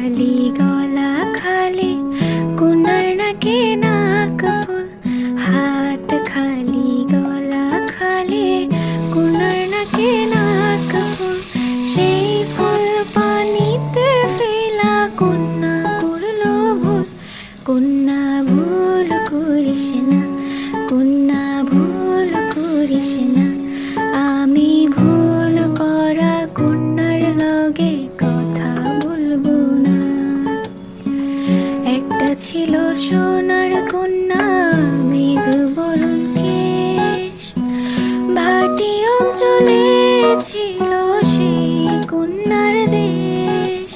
খালি গলা খালি কন্যার নাকে নাক ফুল, হাত খালি গলা খালি কন্যার নাকে নাক ফুল। সেই ফুল পানিতে ফেলা কন্যা করলো ভুল, কন্যা ভুল করিস না, কন্যা ভুল করিস না। আমি ভুল করা কন্যার লগে কথা বলবো না। একটা ছিল সোনার কন্যা মেঘ বরণ কেশ, ভাটি অঞ্চলে ছিল সেই কন্যার দেশ।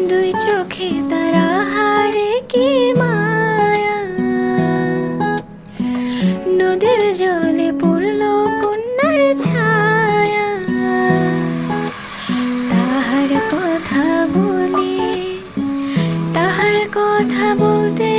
দুই চোখে তারা হারে কি মায়া, নদীর জলে পড়লো কন্যার ছায়া। তাহার কথা বলে, তাহার কথা বলতে